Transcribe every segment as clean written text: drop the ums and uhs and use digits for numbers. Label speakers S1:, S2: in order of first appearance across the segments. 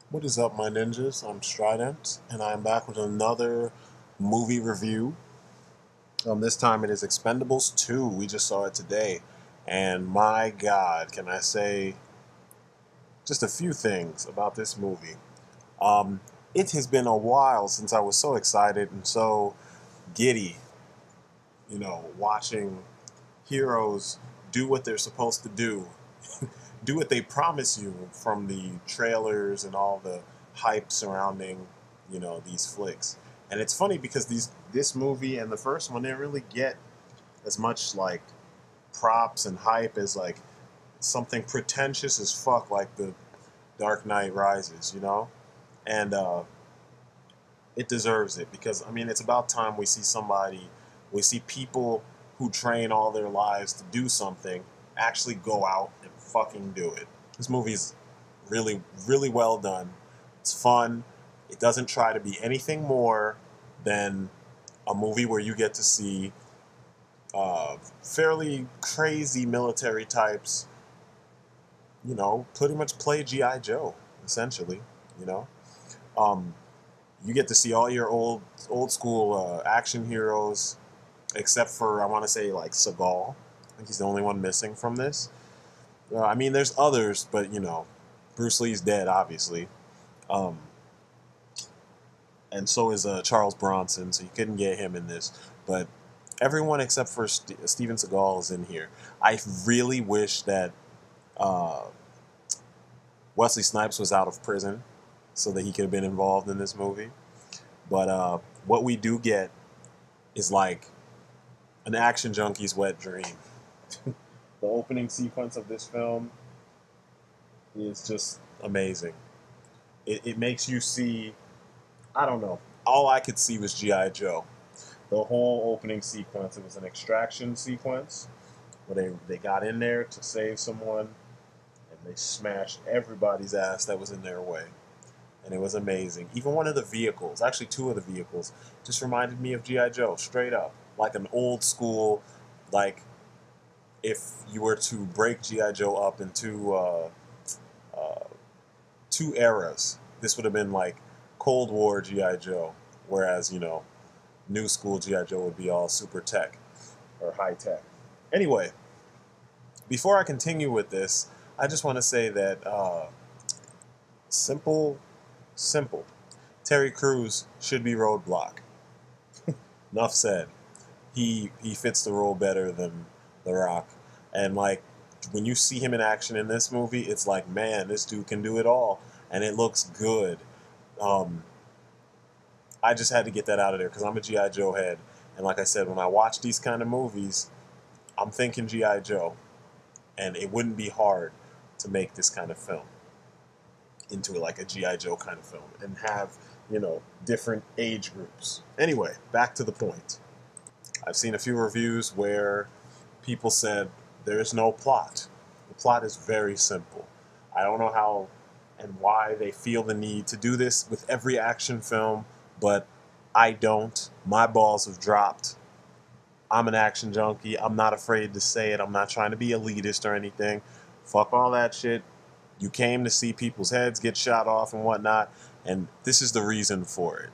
S1: What is up, my ninjas? I'm Strident, and I'm back with another movie review. This time it is Expendables 2. We just saw it today, and my God, can I say just a few things about this movie? Um, it has been a while since I was so excited and so giddy, watching heroes do what they're supposed to do, do what they promise you from the trailers and all the hype surrounding, these flicks. And it's funny because this movie and the first one didn't really get as much like props and hype as like something pretentious as fuck like the Dark Knight Rises, And it deserves it because I mean it's about time we see people who train all their lives to do something actually go out and fucking do it. This movie's really, really well done. It's fun. It doesn't try to be anything more than a movie where you get to see fairly crazy military types, pretty much play G.I. Joe, essentially, you know. Um, you get to see all your old school action heroes, except for I want to say like Seagal. I think he's the only one missing from this. I mean, there's others, but Bruce Lee's dead, obviously, um, and so is Charles Bronson, so you couldn't get him in this. But everyone except for Steven Seagal is in here. I really wish that uh, Wesley Snipes was out of prison so that he could have been involved in this movie. But what we do get is like an action junkie's wet dream. The opening sequence of this film is just amazing. It makes you see, I don't know, all I could see was G.I. Joe. The whole opening sequence, it was an extraction sequence where they got in there to save someone and they smashed everybody's ass that was in their way. And it was amazing. Even one of the vehicles, actually two of the vehicles, just reminded me of G.I. Joe, straight up. Like an old school, like if you were to break G.I. Joe up into uh, two eras, this would have been like Cold War G.I. Joe, whereas, new school G.I. Joe would be all super tech or high tech. Anyway, before I continue with this, I just want to say that simple, simple. Terry Crews should be Roadblock. Enough said. He fits the role better than The Rock, and like when you see him in action in this movie, it's like, man, this dude can do it all, and it looks good. Um, I just had to get that out of there because I'm a GI Joe head, and like I said, when I watch these kind of movies, I'm thinking GI Joe, and it wouldn't be hard to make this kind of film into like a GI Joe kind of film and have different age groups. Anyway, back to the point. I've seen a few reviews where people said there is no plot. The plot is very simple. I don't know how and why they feel the need to do this with every action film, but I don't. My balls have dropped. I'm an action junkie. I'm not afraid to say it. I'm not trying to be elitist or anything. Fuck all that shit. You came to see people's heads get shot off and whatnot, and this is the reason for it.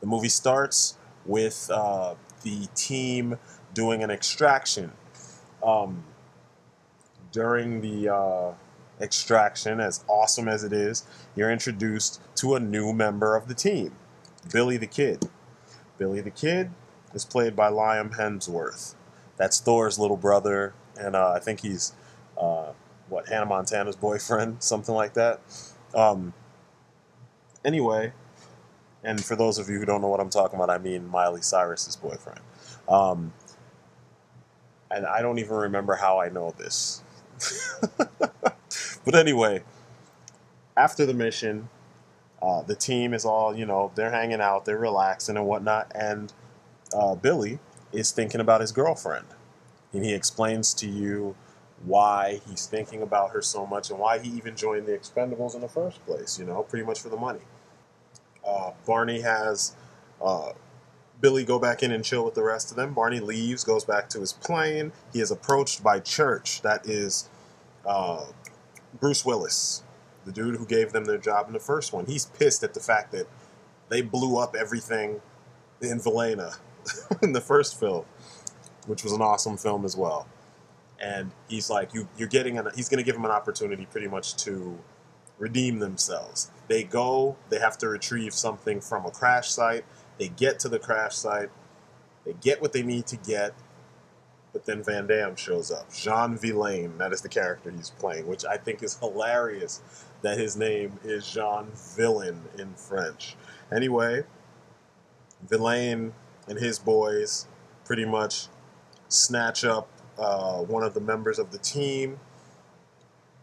S1: The movie starts with the team doing an extraction. Um, During the extraction, as awesome as it is, you're introduced to a new member of the team, Billy the Kid. Billy the Kid is played by Liam Hemsworth. That's Thor's little brother, and I think he's Hannah Montana's boyfriend, something like that. Um, anyway, and for those of you who don't know what I'm talking about, I mean Miley Cyrus's boyfriend. Um, and I don't even remember how I know this. But anyway, after the mission, the team is all, they're hanging out, they're relaxing and whatnot, and Billy is thinking about his girlfriend. And he explains to you why he's thinking about her so much and why he even joined the Expendables in the first place, pretty much for the money. Barney has Billy go back in and chill with the rest of them. Barney leaves, goes back to his plane. He is approached by Church, that is uh, Bruce Willis. the dude who gave them their job in the first one. He's pissed at the fact that they blew up everything in Valena in the first film, which was an awesome film as well. And he's like, you're getting he's going to give them an opportunity pretty much to redeem themselves. They go, they have to retrieve something from a crash site. They get to the crash site. They get what they need to get. But then Van Damme shows up. Jean Villain, that is the character he's playing, which I think is hilarious that his name is Jean Villain in French. Anyway, Villain and his boys pretty much snatch up one of the members of the team.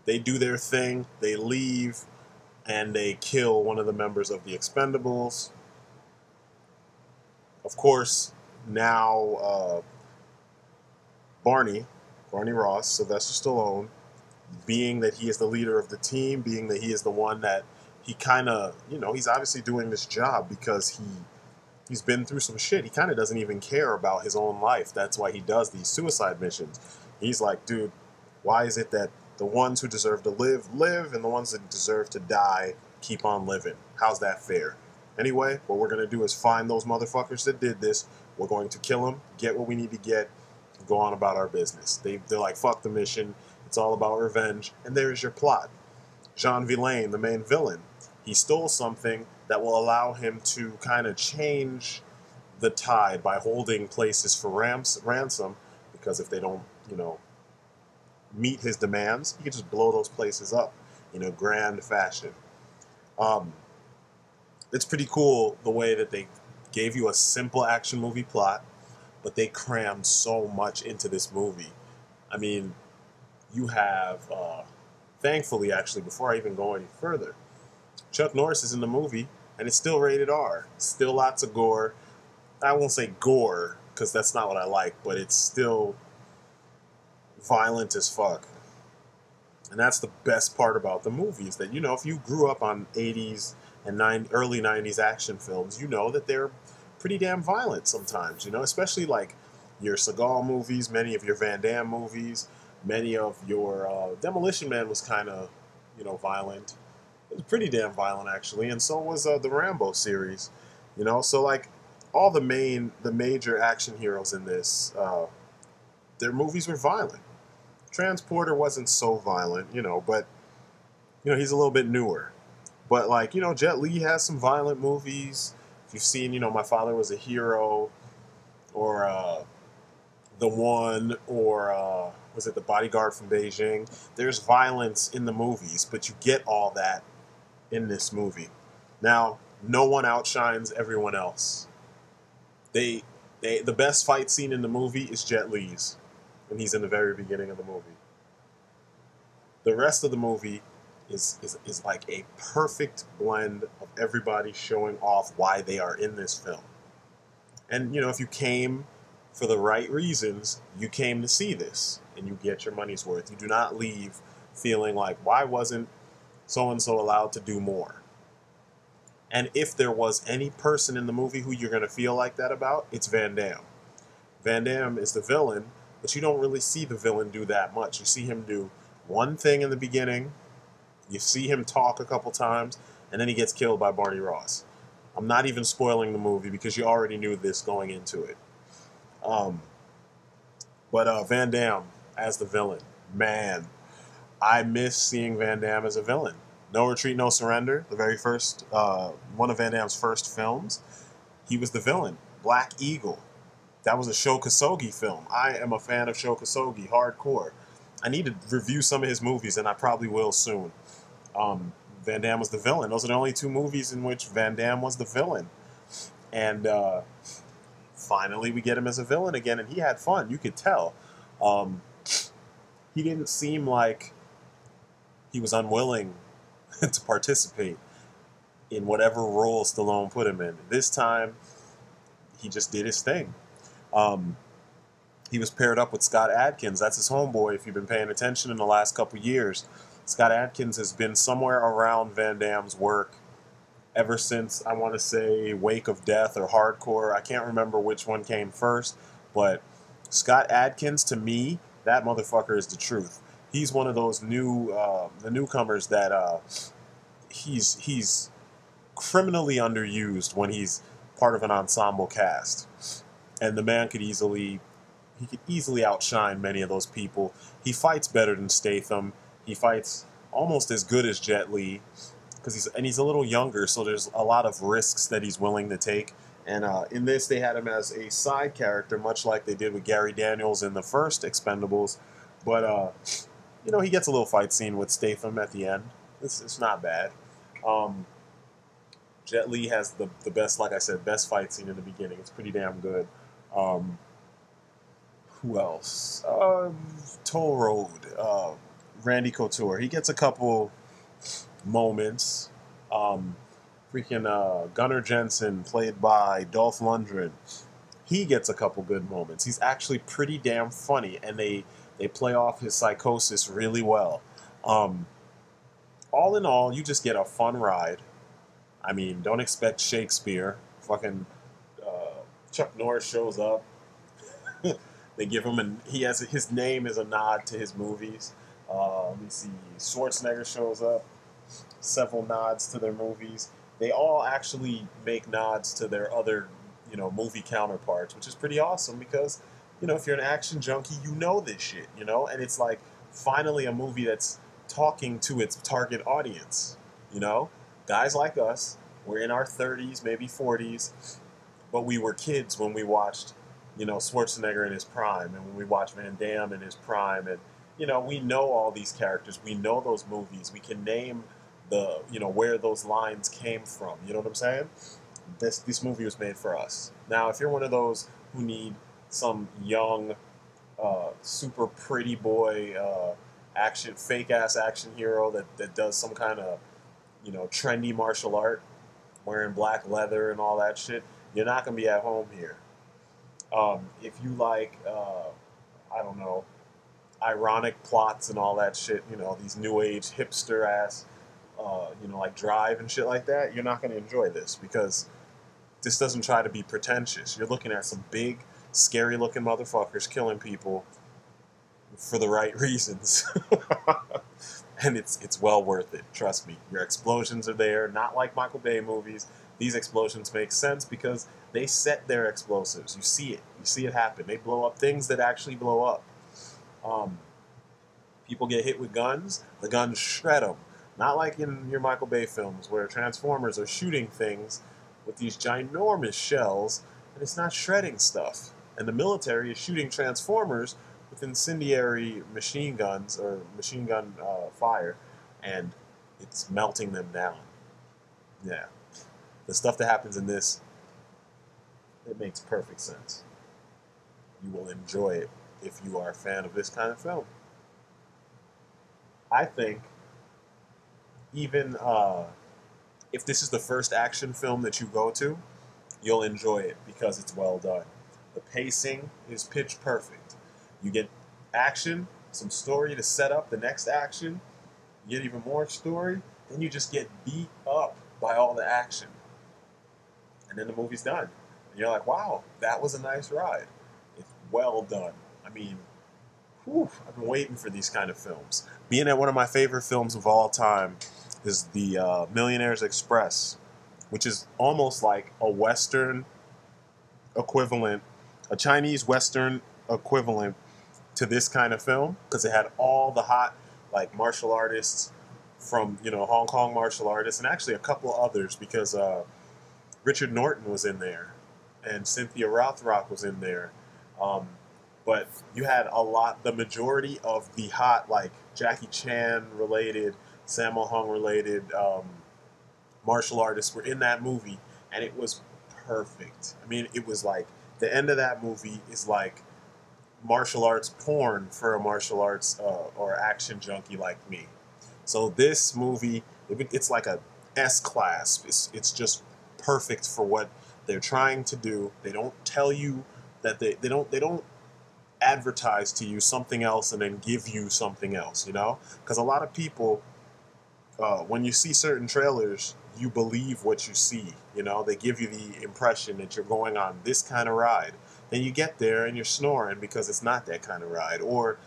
S1: They do their thing, they leave, and they kill one of the members of the Expendables. Of course, now Barney Ross, Sylvester Stallone, being that he is the leader of the team, being that he is the one that he kind of, he's obviously doing this job because he's been through some shit. He kind of doesn't even care about his own life. That's why he does these suicide missions. He's like, dude, why is it that the ones who deserve to live, live, and the ones that deserve to die keep on living? How's that fair? Anyway, what we're going to do is find those motherfuckers that did this. We're going to kill them, get what we need to get, go on about our business. They're like, fuck the mission. It's all about revenge. And there's your plot. Jean Villain, the main villain, he stole something that will allow him to kind of change the tide by holding places for ransom, because if they don't, meet his demands, he could just blow those places up in a grand fashion. It's pretty cool the way that they gave you a simple action movie plot, but they crammed so much into this movie. I mean, you have, thankfully, actually, before I even go any further, Chuck Norris is in the movie, and it's still rated R. Still lots of gore. I won't say gore, because that's not what I like, but it's still violent as fuck. And that's the best part about the movie, is that, if you grew up on 80s and early 90s action films, you know that they're pretty damn violent sometimes, especially like your Seagal movies, many of your Van Damme movies, many of your Demolition Man was kind of, violent. It was pretty damn violent, actually, and so was the Rambo series, so like all the major action heroes in this, their movies were violent. Transporter wasn't so violent, but he's a little bit newer. But like, Jet Li has some violent movies. If you've seen, My Father Was a Hero, or The One, or was it The Bodyguard from Beijing? There's violence in the movies, but you get all that in this movie. Now, no one outshines everyone else. The best fight scene in the movie is Jet Li's, and he's in the very beginning of the movie. The rest of the movie is like a perfect blend of everybody showing off why they are in this film. And, if you came for the right reasons, you came to see this, and you get your money's worth. You do not leave feeling like, why wasn't so-and-so allowed to do more? And if there was any person in the movie who you're going to feel like that about, it's Van Damme. Van Damme is the villain, but you don't really see the villain do that much. You see him do one thing in the beginning, you see him talk a couple times, and then he gets killed by Barney Ross. I'm not even spoiling the movie because you already knew this going into it. But Van Damme as the villain, man, I miss seeing Van Damme as a villain. No Retreat, No Surrender, the very first, one of Van Damme's first films, he was the villain. Black Eagle, that was a Sho Kosugi film. I am a fan of Sho Kosugi, hardcore. I need to review some of his movies, and I probably will soon. Van Damme was the villain. Those are the only two movies in which Van Damme was the villain. And finally, we get him as a villain again, and he had fun. You could tell. He didn't seem like he was unwilling to participate in whatever role Stallone put him in. This time, he just did his thing. He was paired up with Scott Adkins. That's his homeboy, if you've been paying attention in the last couple years. Scott Adkins has been somewhere around Van Damme's work ever since, I want to say, Wake of Death or Hardcore. I can't remember which one came first, but Scott Adkins, to me, that motherfucker is the truth. He's one of those the newcomers that he's criminally underused when he's part of an ensemble cast, and the man he could easily outshine many of those people. He fights better than Statham. He fights almost as good as Jet Li because he's a little younger, so there's a lot of risks that he's willing to take. And in this, they had him as a side character, much like they did with Gary Daniels in the first Expendables. But he gets a little fight scene with Statham at the end. It's not bad. Um, Jet Li has the best, like I said, best fight scene in the beginning. It's pretty damn good. Um, who else? Toll Road. Randy Couture. He gets a couple moments. Gunnar Jensen, played by Dolph Lundgren, he gets a couple good moments. He's actually pretty damn funny, and they play off his psychosis really well. Um, all in all, you just get a fun ride. I mean, don't expect Shakespeare. Fucking Chuck Norris shows up. They give him his name is a nod to his movies. Let me see. Schwarzenegger shows up. Several nods to their movies. They all actually make nods to their other, movie counterparts, which is pretty awesome because, if you're an action junkie, you know this shit, and it's like finally a movie that's talking to its target audience, guys like us, we're in our 30s, maybe 40s, but we were kids when we watched, Schwarzenegger in his prime, and when we watched Van Damme in his prime, and, we know all these characters, we know those movies, we can name where those lines came from. You know what I'm saying? This movie was made for us. Now, if you're one of those who need some young, super pretty boy fake ass action hero that does some kind of trendy martial art, wearing black leather and all that shit, you're not gonna be at home here. If you like, I don't know, ironic plots and all that shit, these new age hipster ass like Drive and shit like that, you're not going to enjoy this because this doesn't try to be pretentious. You're looking at some big, scary looking motherfuckers killing people for the right reasons. And it's well worth it, trust me. Your explosions are there, not like Michael Bay movies. These explosions make sense because they set their explosives. You see it happen. They blow up things that actually blow up. People get hit with guns, the guns shred them. Not like in your Michael Bay films where Transformers are shooting things with these ginormous shells and it's not shredding stuff. And the military is shooting Transformers with incendiary machine guns or machine gun fire, and it's melting them down. Yeah. The stuff that happens in this, it makes perfect sense. You will enjoy it if you are a fan of this kind of film. I think even if this is the first action film that you go to, you'll enjoy it because it's well done. The pacing is pitch perfect. You get action, some story to set up the next action, you get even more story, then you just get beat up by all the action. And then the movie's done. And you're like, wow, that was a nice ride. It's well done. I mean, I've been waiting for these kind of films. Being at one of my favorite films of all time is the Millionaire's Express, which is almost like a Western equivalent, a Chinese Western equivalent to this kind of film, because it had all the hot like martial artists from Hong Kong martial artists, and actually a couple others because Richard Norton was in there, and Cynthia Rothrock was in there. But you had the majority of the hot, like Jackie Chan related, Sammo Hung related martial artists were in that movie, and it was perfect. I mean, it was like the end of that movie is like martial arts porn for a martial arts or action junkie like me. So this movie, it's like a S-class. It's just perfect for what they're trying to do. They don't tell you that they don't advertise to you something else and then give you something else, because a lot of people, when you see certain trailers, you believe what you see. They give you the impression that you're going on this kind of ride. Then you get there and you're snoring because it's not that kind of ride, or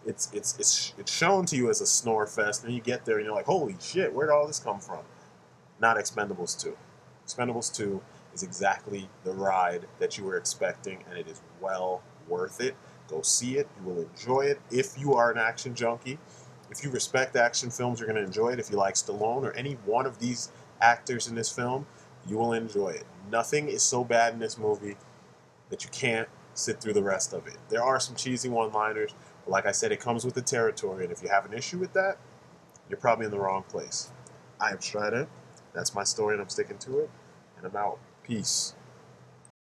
S1: it's shown to you as a snore fest. And you get there and you're like, holy shit, where did all this come from? not Expendables 2. Expendables 2 is exactly the ride that you were expecting, and it is well worth it. Go see it. You will enjoy it. If you are an action junkie, if you respect action films, you're going to enjoy it. If you like Stallone or any one of these actors in this film, you will enjoy it. Nothing is so bad in this movie that you can't sit through the rest of it. There are some cheesy one-liners, but like I said, it comes with the territory, and if you have an issue with that, you're probably in the wrong place. I am Strider. That's my story, and I'm sticking to it. And I'm out. Peace.